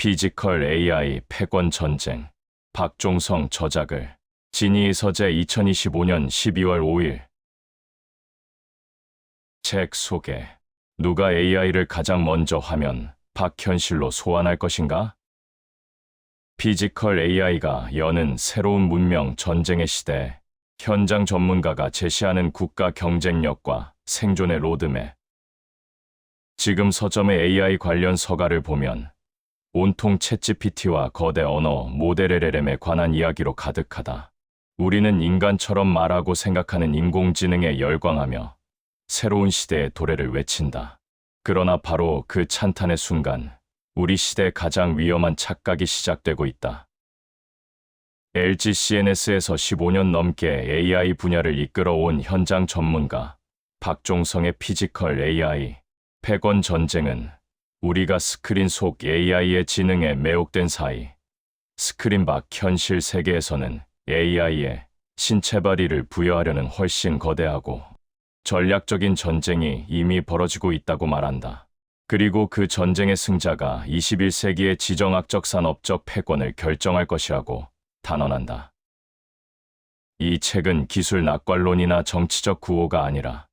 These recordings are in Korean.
피지컬 AI 패권 전쟁. 박종성 저작을. 진이 서재 2025년 12월 5일. 책 소개. 누가 AI를 가장 먼저 화면, 박현실로 소환할 것인가? 피지컬 AI가 여는 새로운 문명 전쟁의 시대. 현장 전문가가 제시하는 국가 경쟁력과 생존의 로드맵. 지금 서점의 AI 관련 서가를 보면 온통 챗GPT와 거대 언어 모델 LLM에 관한 이야기로 가득하다. 우리는 인간처럼 말하고 생각하는 인공지능에 열광하며 새로운 시대의 도래를 외친다. 그러나 바로 그 찬탄의 순간, 우리 시대의 가장 위험한 착각이 시작되고 있다. LG CNS에서 15년 넘게 AI 분야를 이끌어온 현장 전문가 박종성의 피지컬 AI 패권 전쟁은 우리가 스크린 속 AI의 지능에 매혹된 사이, 스크린 밖 현실 세계에서는 AI에 신체 발휘를 부여하려는 훨씬 거대하고 전략적인 전쟁이 이미 벌어지고 있다고 말한다. 그리고 그 전쟁의 승자가 21세기의 지정학적 산업적 패권을 결정할 것이라고 단언한다. 이 책은 기술 낙관론이나 정치적 구호가 아니라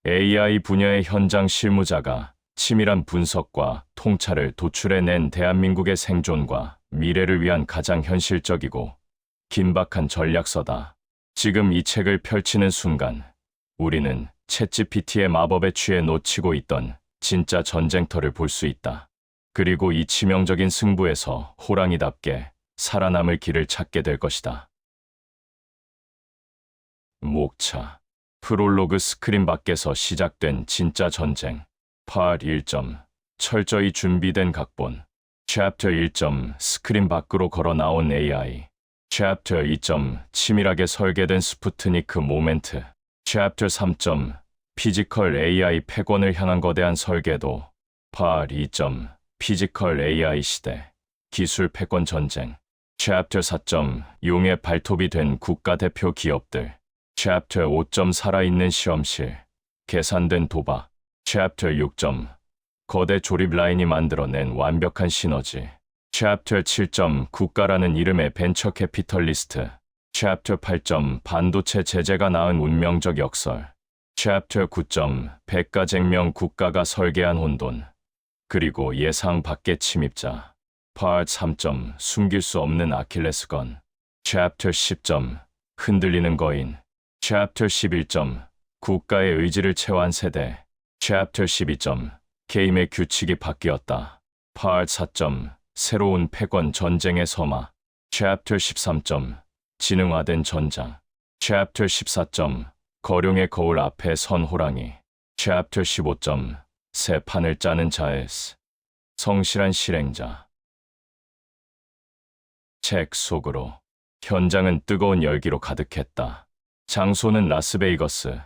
AI 분야의 현장 실무자가 치밀한 분석과 통찰을 도출해낸 대한민국의 생존과 미래를 위한 가장 현실적이고 긴박한 전략서다. 지금 이 책을 펼치는 순간 우리는 챗GPT의 마법에 취해 놓치고 있던 진짜 전쟁터를 볼 수 있다. 그리고 이 치명적인 승부에서 호랑이답게 살아남을 길을 찾게 될 것이다. 목차. 프롤로그. 스크린 밖에서 시작된 진짜 전쟁. Part 1. 철저히 준비된 각본. Chapter 1. 스크린 밖으로 걸어 나온 AI. Chapter 2. 치밀하게 설계된 스푸트니크 모멘트. Chapter 3. 피지컬 AI 패권을 향한 거대한 설계도. Part 2. 피지컬 AI 시대. 기술 패권 전쟁. Chapter 4. 용의 발톱이 된 국가대표 기업들. Chapter 5. 살아있는 실험실. 계산된 도박. Chapter 6. 거대 조립 라인이 만들어낸 완벽한 시너지. Chapter 7. 국가라는 이름의 벤처 캐피털리스트. Chapter 8. 반도체 제재가 낳은 운명적 역설. Chapter 9. 백가쟁명 국가가 설계한 혼돈. 그리고 예상 밖의 침입자. Part 3. 숨길 수 없는 아킬레스건. Chapter 10. 흔들리는 거인. Chapter 11. 국가의 의지를 체화한 세대. Chapter 12. 게임의 규칙이 바뀌었다. Part 4. 새로운 패권 전쟁의 서막. Chapter 13. 지능화된 전장. Chapter 14. 거룡의 거울 앞에 선 호랑이. Chapter 15. 새 판을 짜는 자에스. 성실한 실행자. 책 속으로. 현장은 뜨거운 열기로 가득했다. 장소는 라스베이거스.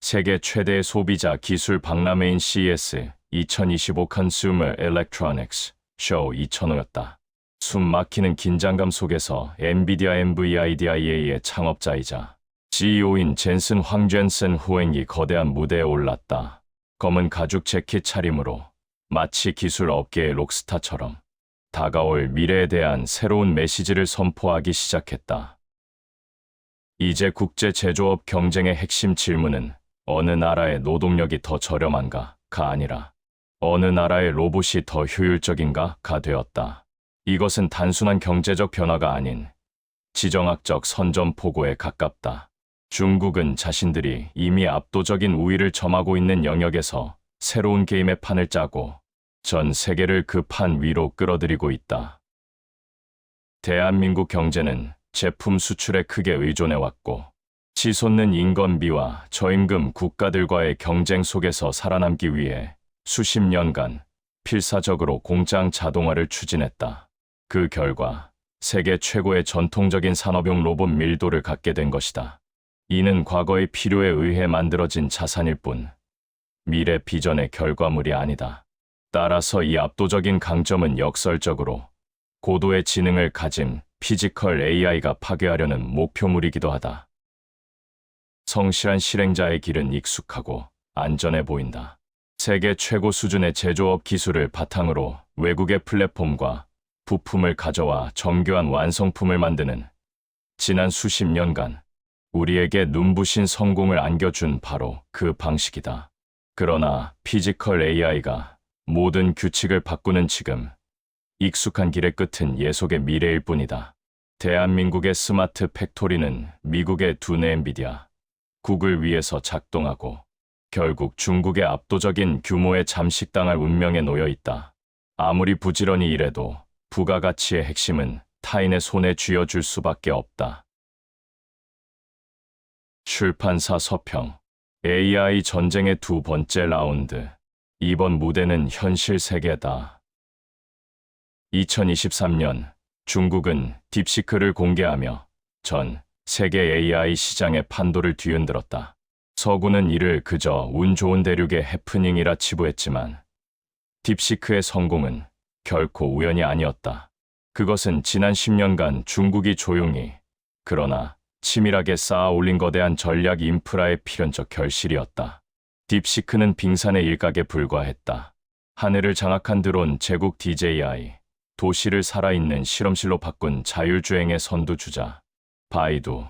세계 최대의 소비자 기술 박람회인 CES 2025 Consumer Electronics Show 2005였다. 숨 막히는 긴장감 속에서 엔비디아 NVIDIA의 창업자이자 CEO인 젠슨 황젠슨 후행이 거대한 무대에 올랐다. 검은 가죽 재킷 차림으로 마치 기술 업계의 록스타처럼 다가올 미래에 대한 새로운 메시지를 선포하기 시작했다. 이제 국제 제조업 경쟁의 핵심 질문은 어느 나라의 노동력이 더 저렴한가가 아니라 어느 나라의 로봇이 더 효율적인가가 되었다. 이것은 단순한 경제적 변화가 아닌 지정학적 선전포고에 가깝다. 중국은 자신들이 이미 압도적인 우위를 점하고 있는 영역에서 새로운 게임의 판을 짜고 전 세계를 그 판 위로 끌어들이고 있다. 대한민국 경제는 제품 수출에 크게 의존해왔고 치솟는 인건비와 저임금 국가들과의 경쟁 속에서 살아남기 위해 수십 년간 필사적으로 공장 자동화를 추진했다. 그 결과 세계 최고의 전통적인 산업용 로봇 밀도를 갖게 된 것이다. 이는 과거의 필요에 의해 만들어진 자산일 뿐 미래 비전의 결과물이 아니다. 따라서 이 압도적인 강점은 역설적으로 고도의 지능을 가진 피지컬 AI가 파괴하려는 목표물이기도 하다. 성실한 실행자의 길은 익숙하고 안전해 보인다. 세계 최고 수준의 제조업 기술을 바탕으로 외국의 플랫폼과 부품을 가져와 정교한 완성품을 만드는 지난 수십 년간 우리에게 눈부신 성공을 안겨준 바로 그 방식이다. 그러나 피지컬 AI가 모든 규칙을 바꾸는 지금, 익숙한 길의 끝은 예속의 미래일 뿐이다. 대한민국의 스마트 팩토리는 미국의 두뇌 엔비디아, 구글 위에서 작동하고 결국 중국의 압도적인 규모에 잠식당할 운명에 놓여 있다. 아무리 부지런히 일해도 부가가치의 핵심은 타인의 손에 쥐어줄 수밖에 없다. 출판사 서평, AI 전쟁의 두 번째 라운드. 이번 무대는 현실 세계다. 2023년 중국은 딥시크를 공개하며 전 세계 AI 시장의 판도를 뒤흔들었다. 서구는 이를 그저 운 좋은 대륙의 해프닝이라 치부했지만 딥시크의 성공은 결코 우연이 아니었다. 그것은 지난 10년간 중국이 조용히 그러나 치밀하게 쌓아 올린 거대한 전략 인프라의 필연적 결실이었다. 딥시크는 빙산의 일각에 불과했다. 하늘을 장악한 드론 제국 DJI, 도시를 살아있는 실험실로 바꾼 자율주행의 선두주자, 바이두,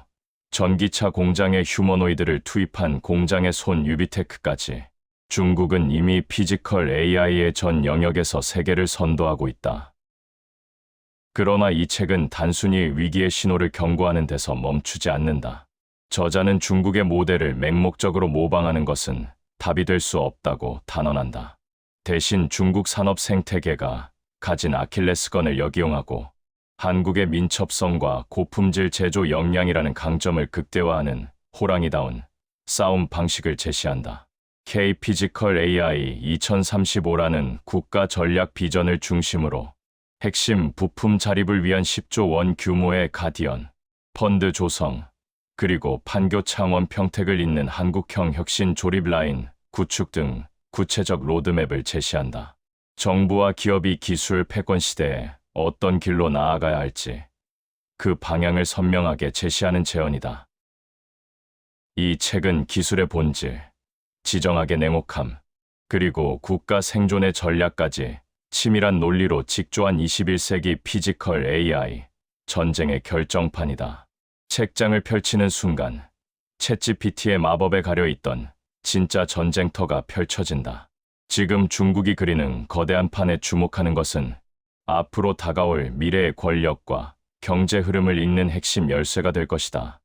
전기차 공장에 휴머노이드를 투입한 공장의 손 유비테크까지 중국은 이미 피지컬 AI의 전 영역에서 세계를 선도하고 있다. 그러나 이 책은 단순히 위기의 신호를 경고하는 데서 멈추지 않는다. 저자는 중국의 모델을 맹목적으로 모방하는 것은 답이 될 수 없다고 단언한다. 대신 중국 산업 생태계가 가진 아킬레스건을 역이용하고 한국의 민첩성과 고품질 제조 역량이라는 강점을 극대화하는 호랑이다운 싸움 방식을 제시한다. K-피지컬 AI 2035라는 국가 전략 비전을 중심으로 핵심 부품 자립을 위한 10조 원 규모의 가디언, 펀드 조성, 그리고 판교 창원 평택을 잇는 한국형 혁신 조립 라인 구축 등 구체적 로드맵을 제시한다. 정부와 기업이 기술 패권 시대에 어떤 길로 나아가야 할지 그 방향을 선명하게 제시하는 제언이다. 이 책은 기술의 본질, 지정학의 냉혹함, 그리고 국가 생존의 전략까지 치밀한 논리로 직조한 21세기 피지컬 AI 전쟁의 결정판이다. 책장을 펼치는 순간 챗GPT의 마법에 가려있던 진짜 전쟁터가 펼쳐진다. 지금 중국이 그리는 거대한 판에 주목하는 것은 앞으로 다가올 미래의 권력과 경제 흐름을 잇는 핵심 열쇠가 될 것이다.